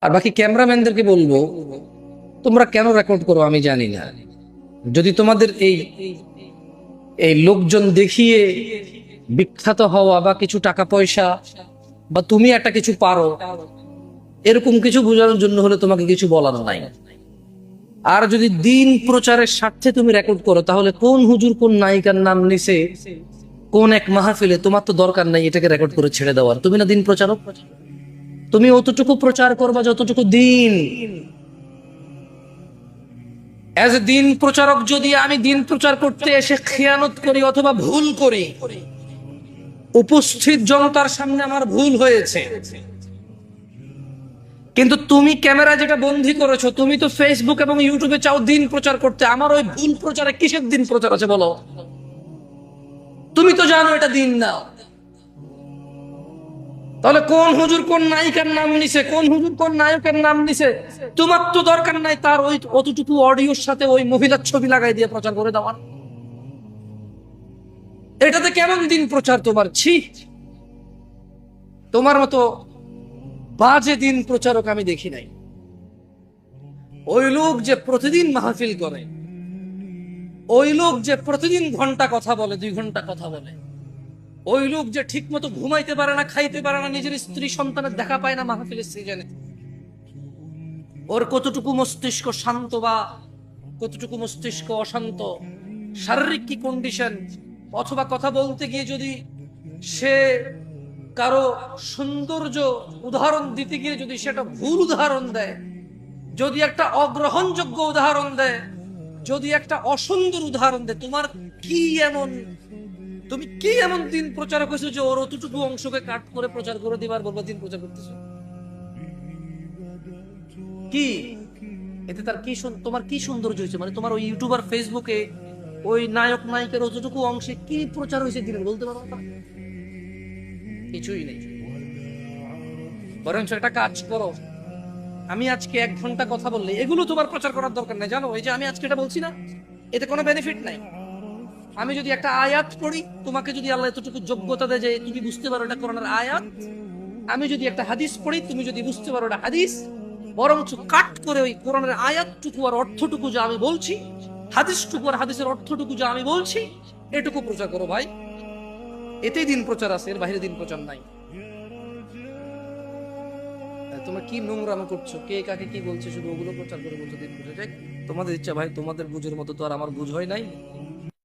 আর বাকি ক্যামেরাম্যানদেরকে বলবো, তোমরা কেন রেকর্ড করো আমি জানি না। যদি তোমাদের এই এই লোকজন দেখিয়ে বিখ্যাত হওয়া বা কিছু টাকা পয়সা বা তুমি একটা কিছু পারো এরকম কিছু বোঝানোর জন্য হলে তোমাকে কিছু বলার নাই। আর যদি দিন প্রচারের স্বার্থে তুমি রেকর্ড করো, তাহলে কোন হুজুর কোন নায়িকার নাম নিছে কোন এক মাহফিলে, তোমার তো দরকার নাই এটাকে রেকর্ড করে ছেড়ে দেওয়ার। তুমি না দিন প্রচারক, তুমি অতটুকু প্রচার করবা যতটুকু দিন। এজ এ দিন প্রচারক যদি আমি দিন প্রচার করতে এসে খেয়ানত করি অথবা ভুল করি, উপস্থিত জনতার সামনে আমার ভুল হয়েছে, কিন্তু তুমি ক্যামেরা যেটা বন্দী করেছো, তুমি তো ফেসবুক এবং ইউটিউবে চাও দিন প্রচার করতে, আমার ওই ভুল প্রচারে কিসের দিন প্রচার আছে বলো? তুমি তো জানো এটা দিন না। তাহলে কোন হুজুর কোন নায়িকার নাম নিছে, কোন হুজুর কোন নায়কের নাম নিছে, তোমার তো দরকার নাই তার ওই অতটুকু অডিওর সাথে ওই মহিলার ছবি লাগাই দিয়ে প্রচার করে দেওয়ার। এটাতে কেমন দিন প্রচার তোমার? ছি, তোমার মতো বাজে দিন প্রচারক আমি দেখি নাই। ওই লোক যে প্রতিদিন মাহফিল করে, ওই লোক যে প্রতিদিন ঘন্টা কথা বলে, 2 ঘন্টা কথা বলে, ওই লোক যে ঠিক মতো ঘুমাইতে পারে না, খাইতে পারে না, নিজের স্ত্রী সন্তানের দেখা পায় না মাহফিলের সিজনে, ওর কতটুকু মস্তিষ্ক শান্ত বা কতটুকু মস্তিষ্ক অশান্ত, শারীরিক কি কন্ডিশন, অথবা কথা বলতে গিয়ে যদি সে কারো সৌন্দর্য উদাহরণ দিতে গিয়ে যদি সেটা ভুল উদাহরণ দেয়, যদি একটা অগ্রহণযোগ্য উদাহরণ দেয়, যদি একটা অসুন্দর উদাহরণ দেয়, তোমার কি এমন, তুমি কি এমন দিন প্রচারক হয়েছো যে ওর অতটুকু অংশকে কাট করে প্রচার করে দিবার বলবো দিন প্রচার করতেছো? কি এতে তার কি তোমার কি সৌন্দর্য হয়েছে? মানে তোমার ওই ইউটিউবার ফেসবুকে ওই নায়ক নায়িকার অতটুকু অংশে কি প্রচার হয়েছে দিনের বলতে পারো না? কিছুই নেই। বরঞ্চ একটা কাজ করো, আমি আজকে 1 ঘন্টা কথা বললে এগুলো তোমার প্রচার করার দরকার নাই। জানো, এই যে আমি আজকে এটা বলছি না, এতে কোনো বেনিফিট নাই। আমি যদি একটা আয়াত পড়ি, তোমাকে যদি আল্লাহ এতটুকু যোগ্যতা দেয় যে তুমি বুঝতে পারো এটা কোরআনের আয়াত, আমি যদি একটা হাদিস পড়ি, তুমি যদি বুঝতে পারো এটা হাদিস, বরঞ্চ কাট করে ওই কোরআনের আয়াতটুকু আর অর্থটুকু যা আমি বলছি, হাদিসটুকু আর হাদিসের অর্থটুকু যা আমি বলছি, এটুকু প্রচার করো ভাই। এতেই দিন প্রচার আছে, এর বাইরে দিন প্রচার নাই। তোমরা কি নোংরাম করছো, কে কাকে কি বলছে, শুধু ওগুলো প্রচার করে বলছো দিন প্রচার। তোমাদের ইচ্ছা ভাই, তোমাদের বুঝের মতো তো আর আমার বুঝ হয় নাই।